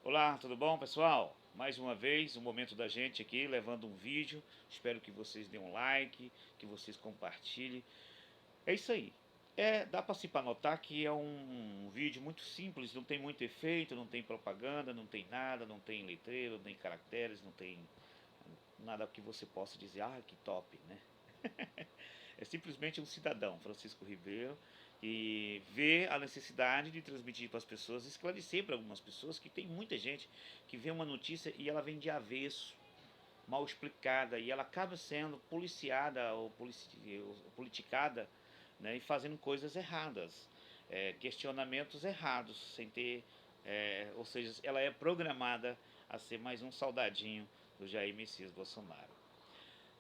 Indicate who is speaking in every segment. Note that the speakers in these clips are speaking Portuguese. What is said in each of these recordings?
Speaker 1: Olá, tudo bom, pessoal? Mais uma vez, o momento da gente aqui, levando um vídeo. Espero que vocês deem um like, que vocês compartilhem. É isso aí. Dá para notar que é um vídeo muito simples, não tem muito efeito, não tem propaganda, não tem nada, não tem letreiro, nem caracteres, não tem nada que você possa dizer, ah, que top, né? É simplesmente um cidadão, Francisco Ribeiro, que vê a necessidade de transmitir para as pessoas, esclarecer para algumas pessoas que tem muita gente que vê uma notícia e ela vem de avesso, mal explicada, e ela acaba sendo policiada ou politicada, né, e fazendo coisas erradas, questionamentos errados, sem ter, ou seja, ela é programada a ser mais um soldadinho do Jair Messias Bolsonaro.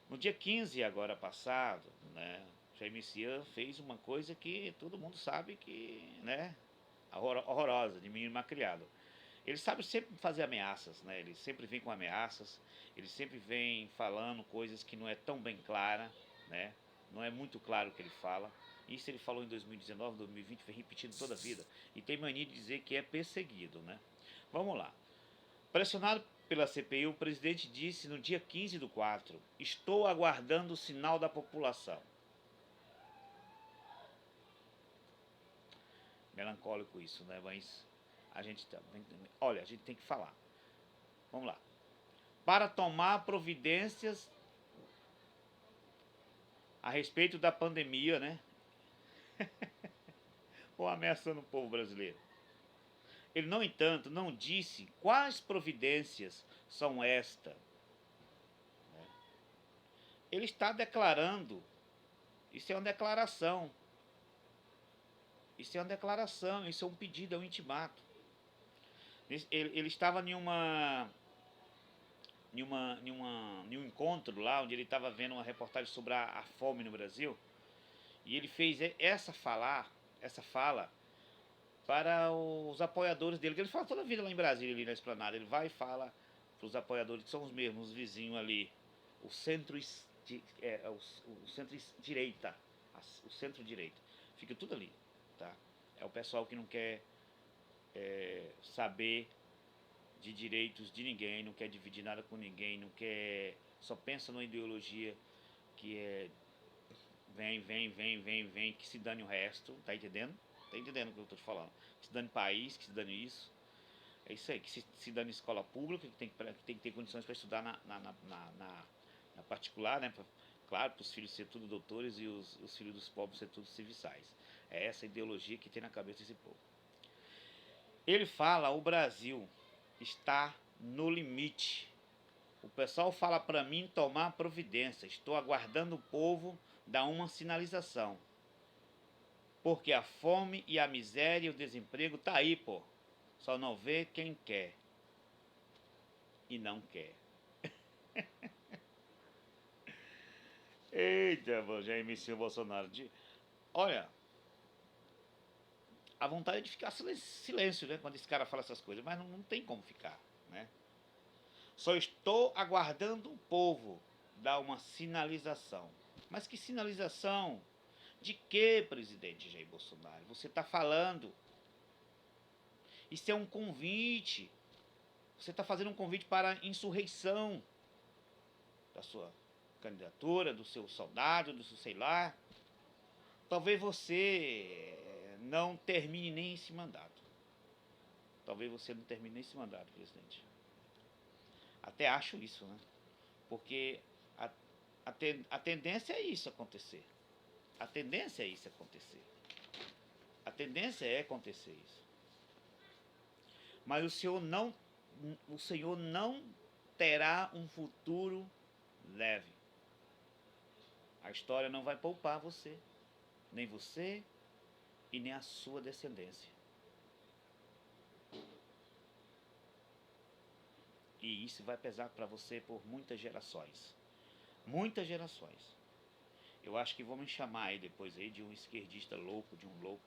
Speaker 1: No dia 15 agora passado, né, Jair Messias fez uma coisa que todo mundo sabe que, né, horrorosa, de menino malcriado. Ele sabe sempre fazer ameaças, né? Ele sempre vem com ameaças, ele sempre vem falando coisas que não é tão bem clara, né? Não é muito claro o que ele fala. Isso ele falou em 2019, 2020, foi repetido toda a vida. E tem mania de dizer que é perseguido, né? Vamos lá. Pressionado pela CPI, o presidente disse no dia 15 do 4: estou aguardando o sinal da população. Melancólico isso, né? Mas a gente, olha, a gente tem que falar. Vamos lá. Para tomar providências a respeito da pandemia, né? Ou ameaçando o povo brasileiro. Ele, no entanto, não disse quais providências são estas. Ele está declarando, isso é uma declaração, isso é uma declaração, isso é um pedido, é um intimato. Ele estava em um encontro lá, onde ele estava vendo uma reportagem sobre a fome no Brasil, e ele fez essa fala para os apoiadores dele, que ele fala toda a vida lá em Brasília, ali na Esplanada. Ele vai e fala para os apoiadores, que são os mesmos, os vizinhos ali, o o centro-direita, o centro-direita. Fica tudo ali, tá? É o pessoal que não quer saber de direitos de ninguém, não quer dividir nada com ninguém, não quer, só pensa numa ideologia que é vem, que se dane o resto, tá entendendo? Tá entendendo o que eu tô te falando? Que se dane país, que se dane isso. É isso aí, que se dane escola pública, que tem que ter condições para estudar na particular, né? Claro, para os filhos ser tudo doutores e os filhos dos pobres ser tudo serviçais. É essa ideologia que tem na cabeça desse povo. Ele fala, o Brasil está no limite. O pessoal fala para mim tomar providência. Estou aguardando o povo dar uma sinalização. Porque a fome e a miséria e o desemprego tá aí, pô. Só não vê quem quer e não quer. Eita, já iniciou o Bolsonaro. Olha, a vontade é de ficar silêncio, né? Quando esse cara fala essas coisas, mas não tem como ficar, né? Só estou aguardando o povo dar uma sinalização. Mas que sinalização? De que, presidente Jair Bolsonaro? Você está falando? Isso é um convite. Você está fazendo um convite para a insurreição da sua candidatura, do seu soldado, do seu sei lá. Talvez você não termine nem esse mandato. Talvez você não termine nem esse mandato, presidente. Até acho isso, né? Porque a tendência é isso acontecer. A tendência é isso acontecer. A tendência é acontecer isso. Mas o Senhor não terá um futuro leve. A história não vai poupar você, nem você e nem a sua descendência. E isso vai pesar para você por muitas gerações. Muitas gerações. Eu acho que vão me chamar aí depois aí de um esquerdista louco, de um louco.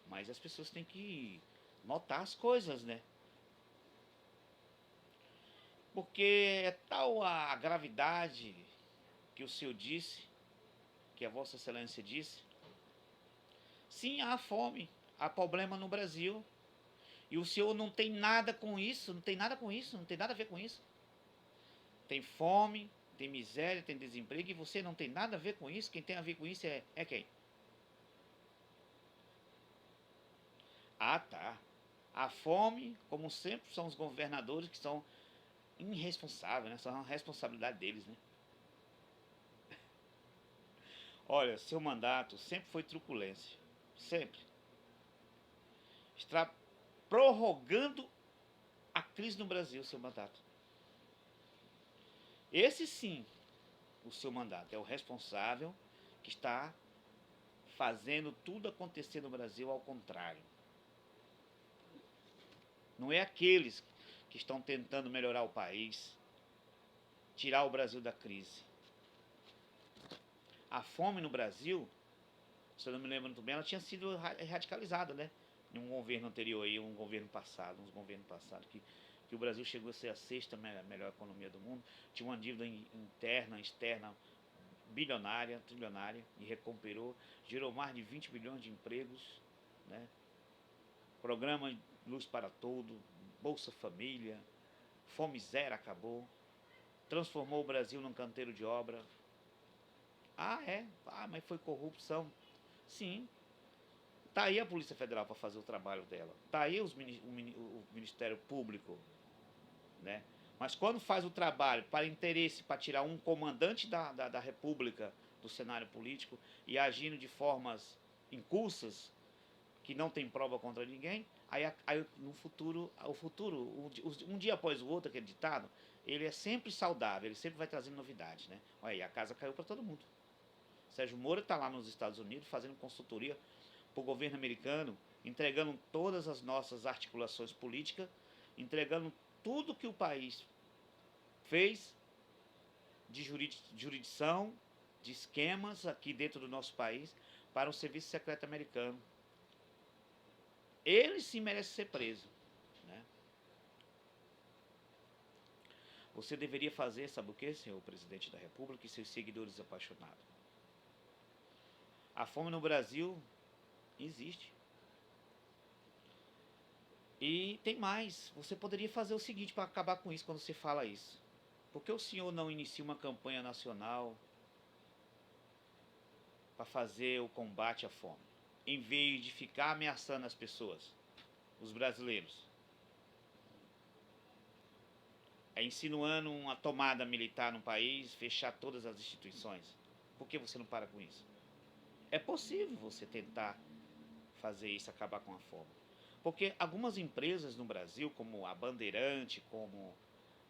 Speaker 1: Mas as pessoas têm que notar as coisas, né? Porque é tal a gravidade que o senhor disse, que a Vossa Excelência disse. Sim, há fome, há problema no Brasil. E o senhor não tem nada com isso, não tem nada com isso, não tem nada a ver com isso. Tem fome, tem miséria, tem desemprego, e você não tem nada a ver com isso. Quem tem a ver com isso é quem? Ah, tá. A fome, como sempre, são os governadores que são irresponsáveis, né? São a responsabilidade deles, né? Olha, seu mandato sempre foi truculência. Sempre. Está prorrogando a crise no Brasil, seu mandato. Esse sim, o seu mandato é o responsável que está fazendo tudo acontecer no Brasil ao contrário. Não é aqueles que estão tentando melhorar o país, tirar o Brasil da crise. A fome no Brasil, se eu não me lembro muito bem, ela tinha sido radicalizada, né? Em um governo anterior aí, uns governos passados, que o Brasil chegou a ser a sexta melhor economia do mundo, tinha uma dívida interna, externa, bilionária, trilionária, e recuperou, gerou mais de 20 bilhões de empregos, né? Programa Luz para Todo, Bolsa Família, Fome Zero acabou, transformou o Brasil num canteiro de obra. Ah, é? Ah, mas foi corrupção. Sim. Tá aí a Polícia Federal para fazer o trabalho dela. Tá aí o Ministério Público, né? Mas quando faz o trabalho para interesse, para tirar um comandante da República do cenário político e agindo de formas incursas, que não tem prova contra ninguém, aí no futuro, um dia após o outro, aquele ditado, ele é sempre saudável, ele sempre vai trazendo novidades, né? Olha aí, a casa caiu para todo mundo. Sérgio Moro está lá nos Estados Unidos fazendo consultoria para o governo americano, entregando todas as nossas articulações políticas, entregando tudo que o país fez de jurisdição, de esquemas aqui dentro do nosso país para o serviço secreto americano. Ele sim merece ser preso, né? Você deveria fazer, sabe o que, senhor presidente da República e seus seguidores apaixonados? A fome no Brasil existe. E tem mais, você poderia fazer o seguinte para acabar com isso quando você fala isso. Por que o senhor não inicia uma campanha nacional para fazer o combate à fome? Em vez de ficar ameaçando as pessoas, os brasileiros, insinuando uma tomada militar no país, fechar todas as instituições. Por que você não para com isso? É possível você tentar fazer isso, acabar com a fome. Porque algumas empresas no Brasil, como a Bandeirante, como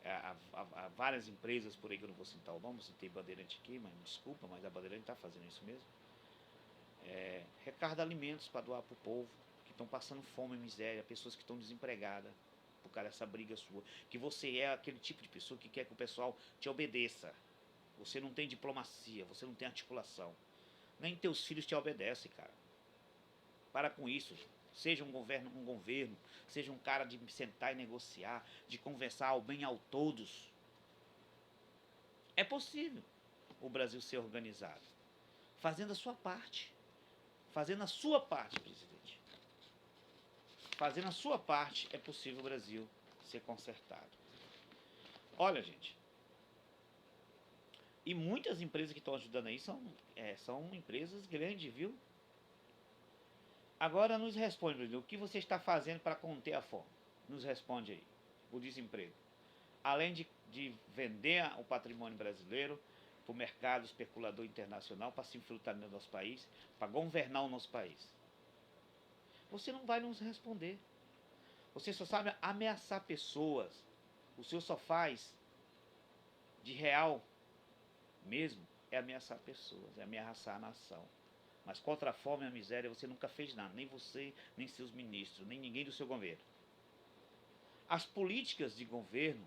Speaker 1: há várias empresas por aí que eu não vou citar o nome, citei Bandeirante aqui, mas desculpa, mas a Bandeirante está fazendo isso mesmo. Recarga alimentos para doar para o povo que estão passando fome e miséria, pessoas que estão desempregadas por causa dessa briga sua. Que você é aquele tipo de pessoa que quer que o pessoal te obedeça. Você não tem diplomacia, você não tem articulação. Nem teus filhos te obedecem, cara. Para com isso. Seja um governo, seja um cara de sentar e negociar, de conversar ao bem ao todos. É possível o Brasil ser organizado. Fazendo a sua parte. Fazendo a sua parte, presidente. Fazendo a sua parte, é possível o Brasil ser consertado. Olha, gente. E muitas empresas que estão ajudando aí são empresas grandes, viu? Agora nos responde, Brasil, o que você está fazendo para conter a fome? Nos responde aí, o desemprego. Além de vender o patrimônio brasileiro para o mercado especulador internacional, para se infiltrar no nosso país, para governar o nosso país. Você não vai nos responder. Você só sabe ameaçar pessoas. O senhor só faz de real mesmo é ameaçar pessoas, é ameaçar a nação. Mas contra a fome e a miséria você nunca fez nada, nem você, nem seus ministros, nem ninguém do seu governo. As políticas de governo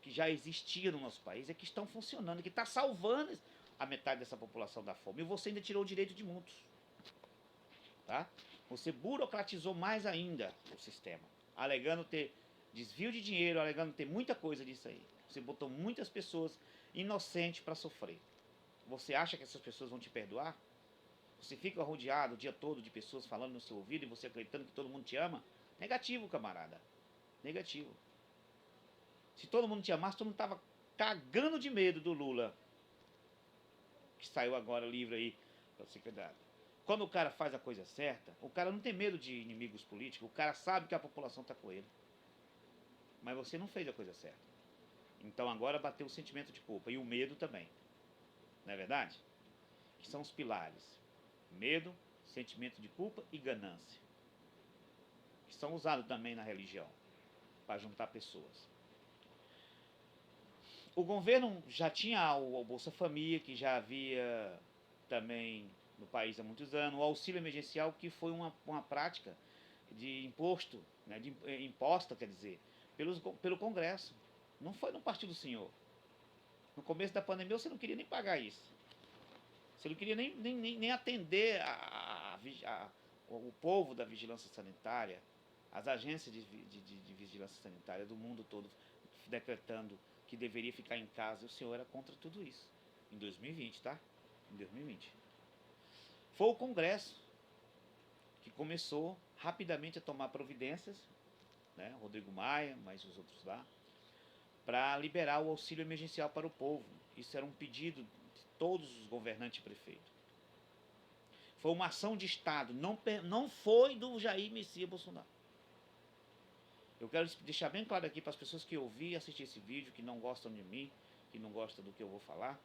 Speaker 1: que já existiam no nosso país é que estão funcionando, que está salvando a metade dessa população da fome. E você ainda tirou o direito de muitos. Tá? Você burocratizou mais ainda o sistema, alegando ter desvio de dinheiro, alegando ter muita coisa disso aí. Você botou muitas pessoas inocentes para sofrer. Você acha que essas pessoas vão te perdoar? Você fica rodeado o dia todo de pessoas falando no seu ouvido e você acreditando que todo mundo te ama? Negativo, camarada. Negativo. Se todo mundo tinha máscara, todo mundo tava cagando de medo do Lula, que saiu agora livre aí para ser candidato. Quando o cara faz a coisa certa, o cara não tem medo de inimigos políticos, o cara sabe que a população está com ele. Mas você não fez a coisa certa. Então agora bateu o sentimento de culpa e o medo também. Não é verdade? Que são os pilares. Medo, sentimento de culpa e ganância. Que são usados também na religião para juntar pessoas. O governo já tinha o Bolsa Família, que já havia também no país há muitos anos, o auxílio emergencial, que foi uma prática de imposto, né, imposta, quer dizer, pelo Congresso. Não foi no partido do senhor. No começo da pandemia você não queria nem pagar isso. Você não queria nem atender o povo da vigilância sanitária, as agências de vigilância sanitária do mundo todo decretando que deveria ficar em casa. O senhor era contra tudo isso. Em 2020, tá? Em 2020. Foi o Congresso que começou rapidamente a tomar providências, né? Rodrigo Maia, mais os outros lá, para liberar o auxílio emergencial para o povo. Isso era um pedido de todos os governantes e prefeitos. Foi uma ação de Estado, não foi do Jair Messias Bolsonaro. Eu quero deixar bem claro aqui para as pessoas que ouvir e assistir esse vídeo, que não gostam de mim, que não gostam do que eu vou falar.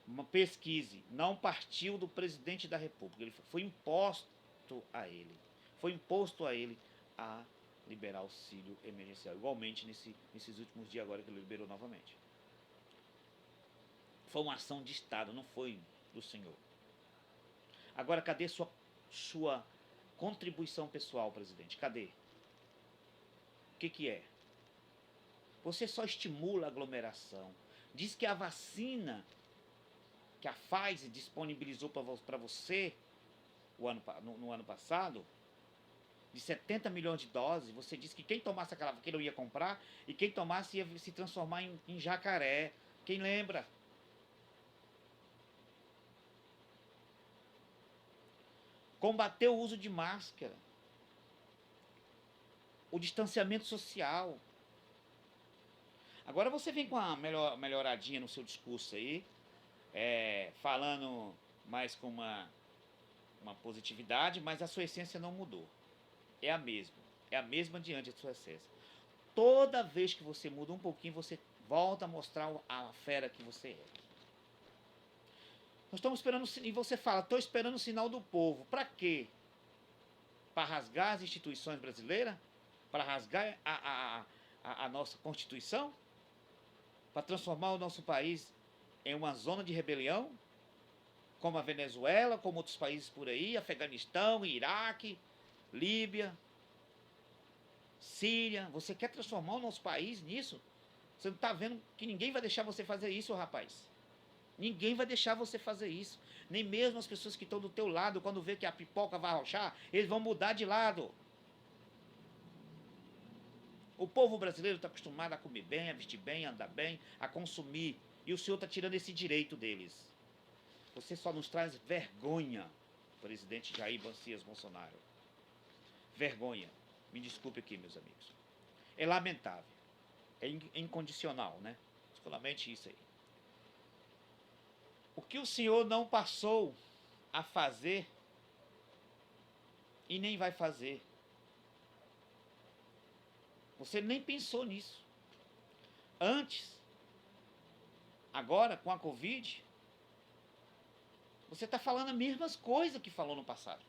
Speaker 1: Uma pesquise, não partiu do presidente da República, ele foi imposto a ele. Foi imposto a ele a liberar auxílio emergencial. Igualmente nesses últimos dias agora que ele liberou novamente. Foi uma ação de Estado, não foi do senhor. Agora, cadê sua contribuição pessoal, presidente? Cadê? O que é? Você só estimula a aglomeração. Diz que a vacina que a Pfizer disponibilizou para você no ano passado, de 70 milhões de doses, você disse que quem tomasse aquela que não ia comprar, e quem tomasse ia se transformar em jacaré. Quem lembra? Combater o uso de máscara, o distanciamento social. Agora você vem com uma melhoradinha no seu discurso aí, falando mais com uma positividade, mas a sua essência não mudou. É a mesma diante da sua essência. Toda vez que você muda um pouquinho, você volta a mostrar a fera que você é. Nós estamos esperando, e você fala, estou esperando o sinal do povo. Para quê? Para rasgar as instituições brasileiras? Para rasgar a nossa Constituição? Para transformar o nosso país em uma zona de rebelião? Como a Venezuela, como outros países por aí, Afeganistão, Iraque, Líbia, Síria. Você quer transformar o nosso país nisso? Você não está vendo que ninguém vai deixar você fazer isso, rapaz? Ninguém vai deixar você fazer isso. Nem mesmo as pessoas que estão do teu lado, quando vê que a pipoca vai arrochar, eles vão mudar de lado. O povo brasileiro está acostumado a comer bem, a vestir bem, a andar bem, a consumir. E o senhor está tirando esse direito deles. Você só nos traz vergonha, presidente Jair Messias Bolsonaro. Vergonha. Me desculpe aqui, meus amigos. É lamentável. É incondicional, né? Escolamente isso aí. O que o senhor não passou a fazer e nem vai fazer. Você nem pensou nisso. Antes, agora com a Covid, você está falando as mesmas coisas que falou no passado.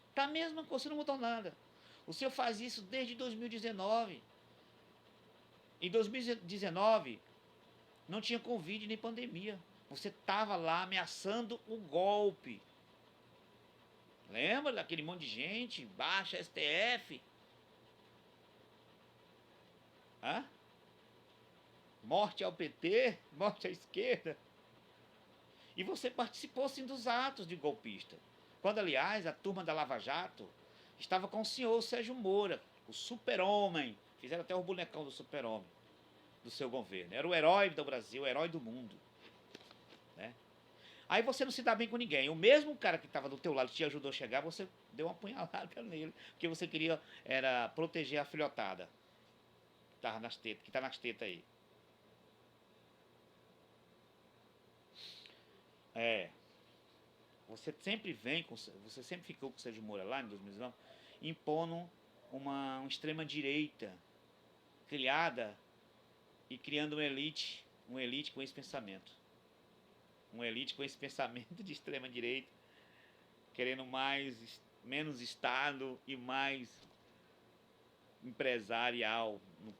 Speaker 1: Está a mesma coisa, você não mudou nada. O senhor faz isso desde 2019. Em 2019, não tinha Covid nem pandemia. Você estava lá ameaçando o golpe. Lembra daquele monte de gente? Baixa STF. Hã? Morte ao PT, morte à esquerda. E você participou sim dos atos de golpista. Quando, aliás, a turma da Lava Jato estava com o senhor Sérgio Moro, o super-homem. Fizeram até o bonecão do super-homem do seu governo. Era o herói do Brasil, o herói do mundo. Né? Aí você não se dá bem com ninguém. O mesmo cara que estava do teu lado, que te ajudou a chegar, você deu uma apunhalada nele. Porque você queria era proteger a filhotada. Que tá nas tetas aí. É. Você sempre ficou com o Sérgio Moro lá em 2019, impondo uma extrema direita criada e criando uma elite com esse pensamento. Uma elite com esse pensamento de extrema direita, querendo menos Estado e mais empresarial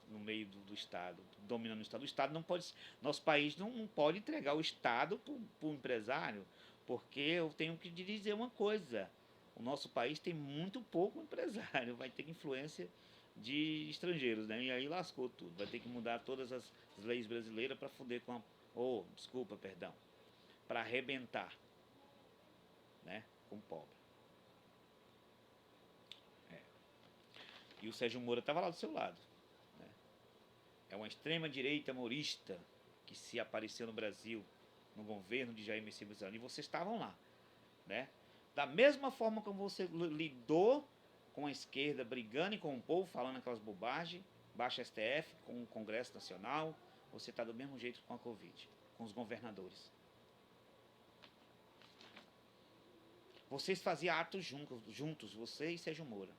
Speaker 1: no meio do Estado, dominando o Estado. O Estado não pode, nosso país não pode entregar o Estado para o empresário, porque eu tenho que dizer uma coisa, o nosso país tem muito pouco empresário, vai ter influência de estrangeiros, né? E aí lascou tudo, vai ter que mudar todas as leis brasileiras para foder com a... perdão, para arrebentar, né? Com o pobre. E o Sérgio Moro estava lá do seu lado. Né? É uma extrema-direita morista que se apareceu no Brasil, no governo de Jair Messias Bolsonaro, e vocês estavam lá. Né? Da mesma forma como você lidou com a esquerda brigando e com o povo, falando aquelas bobagens, baixa STF, com o Congresso Nacional, você está do mesmo jeito com a Covid, com os governadores. Vocês faziam atos juntos, você e Sérgio Moro,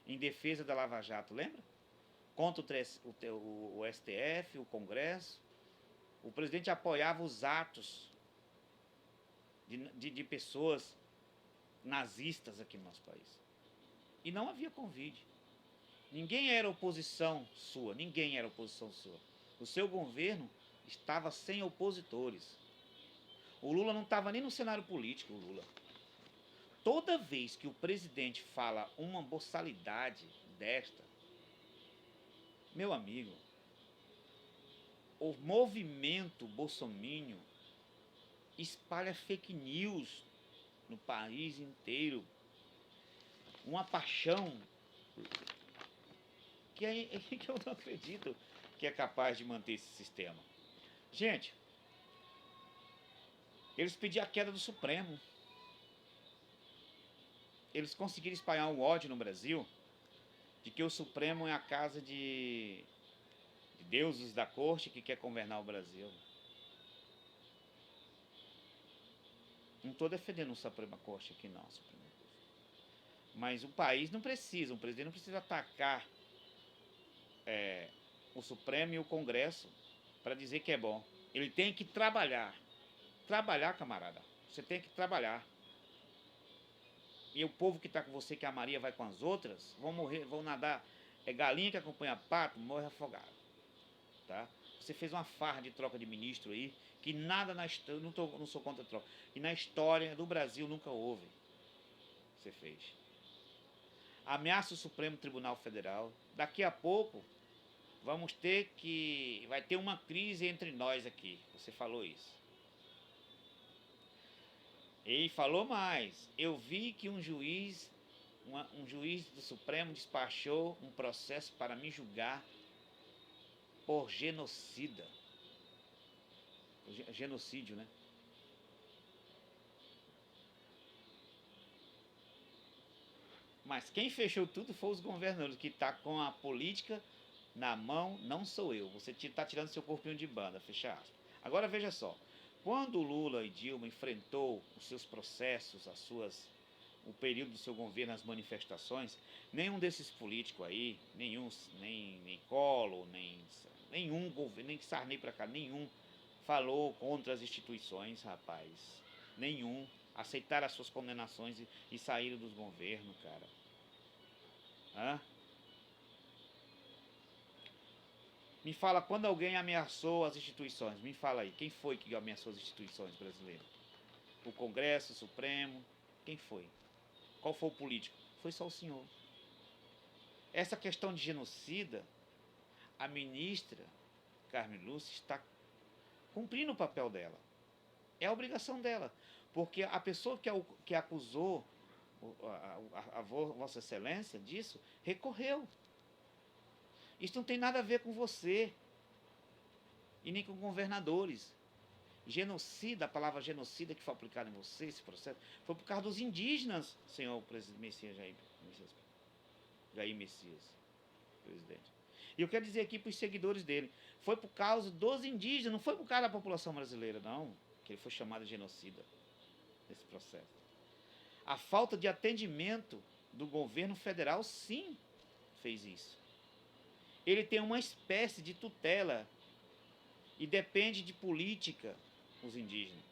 Speaker 1: em defesa da Lava Jato, lembra? Contra o STF, o Congresso. O presidente apoiava os atos de pessoas nazistas aqui no nosso país. E não havia Covid. Ninguém era oposição sua, ninguém era oposição sua. O seu governo estava sem opositores. O Lula não estava nem no cenário político, o Lula. Toda vez que o presidente fala uma boçalidade desta, meu amigo, o movimento bolsominion espalha fake news no país inteiro. Uma paixão que eu não acredito que é capaz de manter esse sistema. Gente, eles pediram a queda do Supremo. Eles conseguiram espalhar um ódio no Brasil de que o Supremo é a casa de deuses da corte que quer governar o Brasil. Não estou defendendo o Suprema Corte aqui não, mas o país não precisa, o presidente não precisa atacar o Supremo e o Congresso para dizer que é bom. Ele tem que trabalhar. Trabalhar, camarada. Você tem que trabalhar. E o povo que está com você, que a Maria vai com as outras, vão morrer, vão nadar. É galinha que acompanha pato, morre afogado. Tá? Você fez uma farra de troca de ministro aí, que nada na história, não sou contra a troca, que na história do Brasil nunca houve. Você fez. Ameaça o Supremo Tribunal Federal. Daqui a pouco vai ter uma crise entre nós aqui. Você falou isso. E falou mais. Eu vi que um juiz do Supremo despachou um processo para me julgar por genocida. Genocídio, né? Mas quem fechou tudo foi os governadores, que tá com a política na mão, não sou eu. Você está tirando seu corpinho de banda, fecha aspas. Agora veja só. Quando Lula e Dilma enfrentou os seus processos, o período do seu governo, as manifestações, nenhum desses políticos aí, nem Collor, nenhum governo, nem Sarney para cá, nenhum falou contra as instituições, rapaz. Nenhum. Aceitaram as suas condenações e saíram dos governos, cara. Hã? Me fala, quando alguém ameaçou as instituições, me fala aí, quem foi que ameaçou as instituições brasileiras? O Congresso, o Supremo, quem foi? Qual foi o político? Foi só o senhor. Essa questão de genocida, a ministra Carmen Lúcia está cumprindo o papel dela. É a obrigação dela. Porque a pessoa que acusou a Vossa Excelência disso, recorreu. Isso não tem nada a ver com você e nem com governadores. Genocida, a palavra genocida que foi aplicada em você, esse processo, foi por causa dos indígenas, senhor presidente Messias Jair Messias, presidente. E eu quero dizer aqui para os seguidores dele, foi por causa dos indígenas, não foi por causa da população brasileira, não, que ele foi chamado de genocida nesse processo. A falta de atendimento do governo federal, sim, fez isso. Ele tem uma espécie de tutela e depende de política, os indígenas,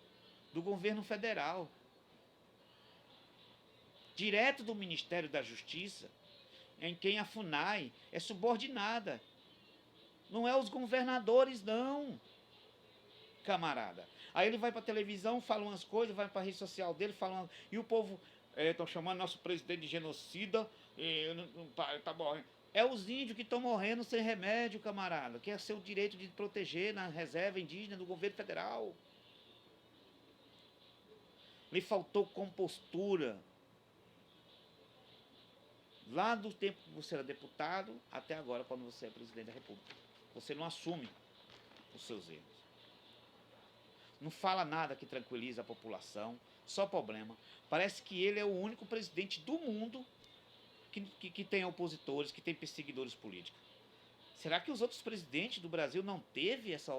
Speaker 1: do governo federal, direto do Ministério da Justiça, em quem a FUNAI é subordinada. Não é os governadores, não, camarada. Aí ele vai para a televisão, fala umas coisas, vai para a rede social dele, fala e o povo estão chamando nosso presidente de genocida, tá morrendo. É os índios que estão morrendo sem remédio, camarada, que é seu direito de proteger na reserva indígena do governo federal. Lhe faltou compostura. Lá do tempo que você era deputado até agora, quando você é presidente da República. Você não assume os seus erros. Não fala nada que tranquilize a população, só problema. Parece que ele é o único presidente do mundo que tem opositores, que tem perseguidores políticos. Será que os outros presidentes do Brasil não teve essa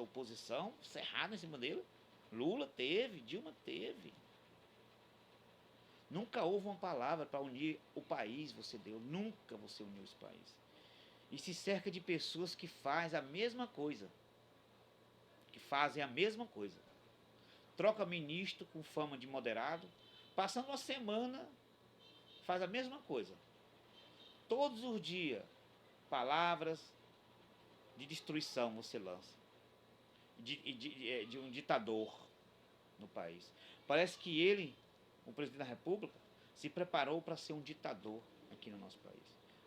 Speaker 1: oposição cerrada em cima dele? Lula teve, Dilma teve. Nunca houve uma palavra para unir o país, você deu. Nunca você uniu esse país. E se cerca de pessoas que fazem a mesma coisa. Troca ministro com fama de moderado. Passando uma semana, faz a mesma coisa. Todos os dias, palavras de destruição você lança. De um ditador no país. Parece que ele, o presidente da República, se preparou para ser um ditador aqui no nosso país.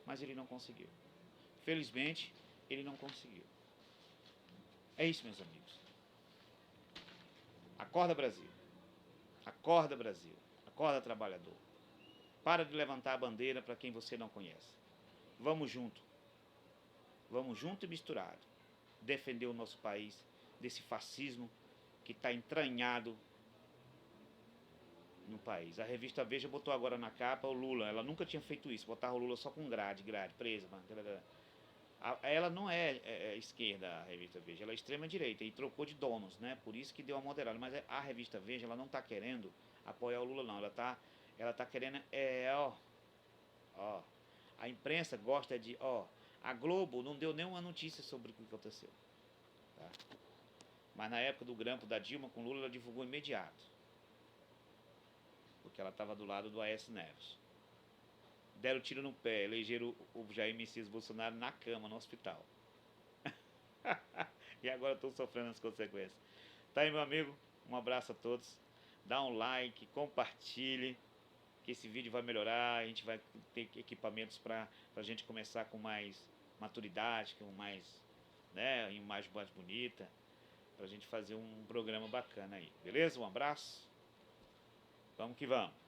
Speaker 1: Mas ele não conseguiu. Felizmente, ele não conseguiu. É isso, meus amigos. Acorda, Brasil. Acorda, Brasil. Acorda, trabalhador. Para de levantar a bandeira para quem você não conhece. Vamos junto. Vamos junto e misturado. Defender o nosso país desse fascismo que está entranhado no país. A revista Veja botou agora na capa o Lula. Ela nunca tinha feito isso. Botava o Lula só com grade, presa. Ela não é esquerda, a revista Veja. Ela é extrema direita e trocou de donos, né? Por isso que deu uma moderada. Mas a revista Veja, ela não está querendo apoiar o Lula, não. Ela tá querendo, a imprensa gosta de, a Globo não deu nenhuma notícia sobre o que aconteceu. Tá? Mas na época do grampo da Dilma com Lula, ela divulgou imediato. Porque ela estava do lado do Aécio Neves. Deram tiro no pé, elegeram o Jair Messias Bolsonaro na cama, no hospital. E agora estão sofrendo as consequências. Tá aí, meu amigo? Um abraço a todos. Dá um like, compartilhe, que esse vídeo vai melhorar. A gente vai ter equipamentos para a gente começar com mais maturidade, com mais, né, imagem mais bonita, para a gente fazer um programa bacana aí. Beleza? Um abraço. Vamos que vamos.